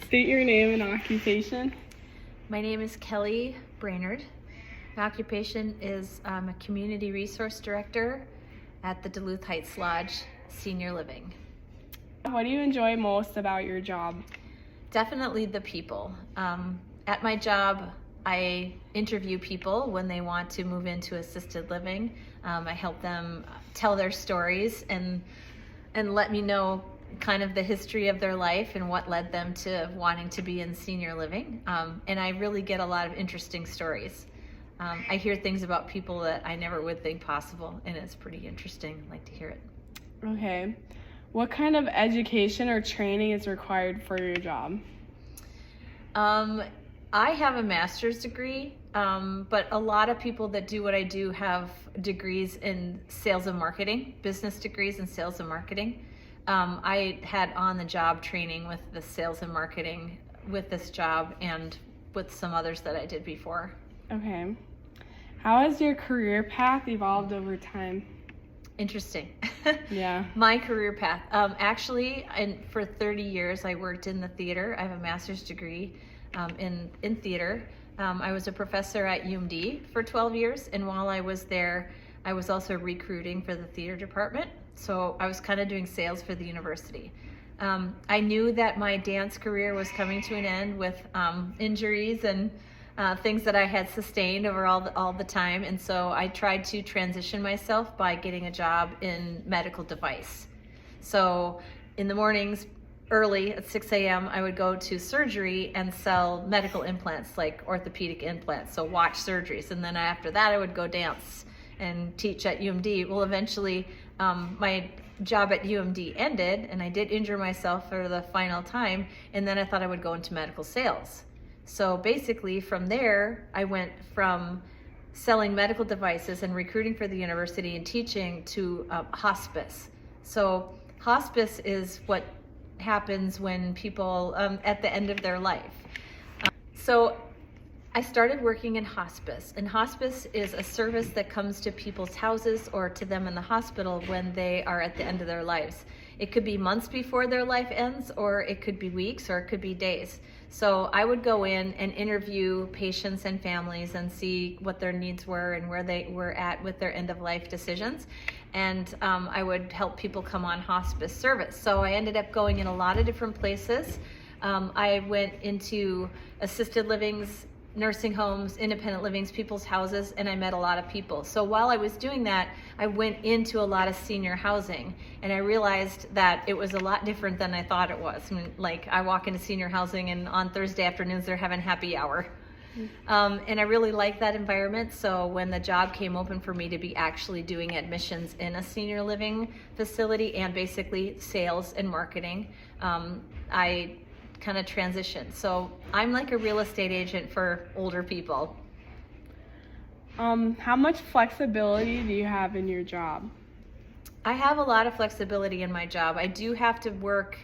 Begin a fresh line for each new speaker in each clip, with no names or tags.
State your name and occupation.
My name is Kelly Brainerd. My occupation is a community resource director at the Duluth Heights Lodge Senior Living.
What do you enjoy most about your job?
Definitely the people. At my job, I interview people when they want to move into assisted living. I help them tell their stories and let me know kind of the history of their life and what led them to wanting to be in senior living. And I really get a lot of interesting stories. I hear things about people that I never would think possible, and it's pretty interesting. I like to hear it.
Okay. What kind of education or training is required for your job?
I have a master's degree, but a lot of people that do what I do have degrees in sales and marketing, business degrees in sales and marketing. I had on-the-job training with the sales and marketing with this job and with some others that I did before.
Okay. How has your career path evolved over time?
Interesting.
Yeah.
My career path. Actually, for 30 years, I worked in the theater. I have a master's degree in theater. I was a professor at UMD for 12 years, and while I was there, I was also recruiting for the theater department. So I was kind of doing sales for the university. I knew that my dance career was coming to an end with injuries and things that I had sustained over all the time, and so I tried to transition myself by getting a job in medical device. So in the mornings, early at 6 a.m., I would go to surgery and sell medical implants, like orthopedic implants, so watch surgeries, and then after that I would go dance and teach at UMD. Well, eventually my job at UMD ended, and I did injure myself for the final time, and then I thought I would go into medical sales. So basically from there, I went from selling medical devices and recruiting for the university and teaching to hospice. So hospice is what happens when people at the end of their life. So I started working in hospice, and hospice is a service that comes to people's houses or to them in the hospital when they are at the end of their lives. It could be months before their life ends, or it could be weeks, or it could be days. So I would go in and interview patients and families and see what their needs were and where they were at with their end of life decisions. And I would help people come on hospice service. So I ended up going in a lot of different places. I went into assisted livings, nursing homes, independent livings, people's houses, and I met a lot of people. So while I was doing that, I went into a lot of senior housing, and I realized that it was a lot different than I thought it was. I mean, like, I walk into senior housing, and on Thursday afternoons they're having happy hour. And I really liked that environment, so when the job came open for me to be actually doing admissions in a senior living facility and basically sales and marketing, I kind of transition. So I'm like a real estate agent for older people.
How much flexibility do you have in your job?
I have a lot of flexibility in my job. I do have to work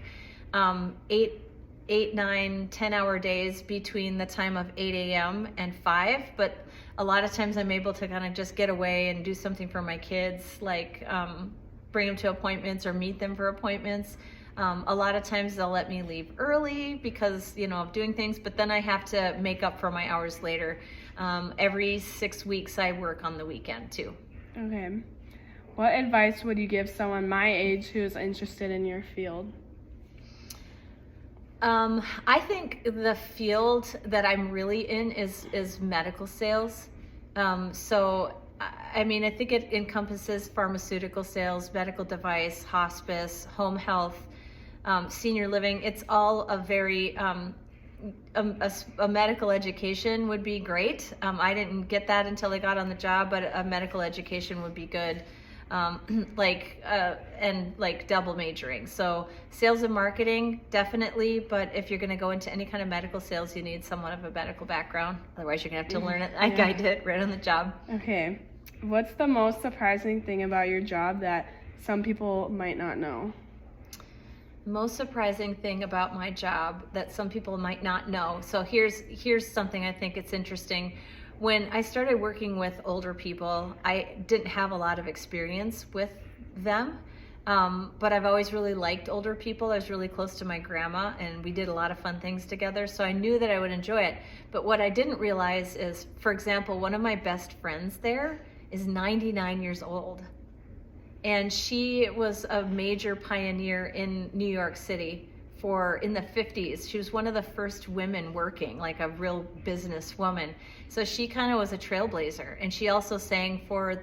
8, 9, 10-hour days between the time of 8 a.m. and 5, but a lot of times I'm able to kind of just get away and do something for my kids, like bring them to appointments or meet them for appointments. A lot of times they'll let me leave early because, of doing things, but then I have to make up for my hours later. Every 6 weeks I work on the weekend too.
Okay. What advice would you give someone my age who is interested in your field?
I think the field that I'm really in is medical sales. I think it encompasses pharmaceutical sales, medical device, hospice, home health, senior living. It's all a very, a medical education would be great. I didn't get that until I got on the job, but a medical education would be good. And double majoring. So sales and marketing, definitely, but if you're gonna go into any kind of medical sales, you need somewhat of a medical background. Otherwise you're gonna have to learn it like I did right on the job.
Okay. What's the most surprising thing about your job that some people might not know?
Most surprising thing about my job that some people might not know. So here's something I think it's interesting. When I started working with older people, I didn't have a lot of experience with them. But I've always really liked older people. I was really close to my grandma, and we did a lot of fun things together, so I knew that I would enjoy it. But what I didn't realize is, for example, one of my best friends there is 99 years old. And she was a major pioneer in New York City in the 50s. She was one of the first women working, like a real business woman. So she kind of was a trailblazer, and she also sang for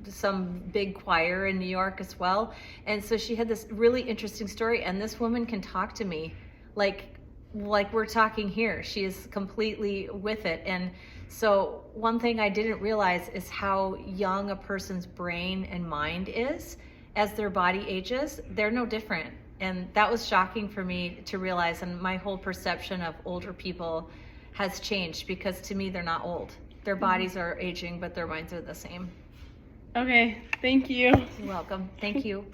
some big choir in New York as well. And so she had this really interesting story, and this woman can talk to me like we're talking here. She is completely with it. And so one thing I didn't realize is how young a person's brain and mind is as their body ages. They're no different. And that was shocking for me to realize, and my whole perception of older people has changed, because to me they're not old. Their bodies are aging, but their minds are the same.
Okay, thank you.
You're welcome. Thank you.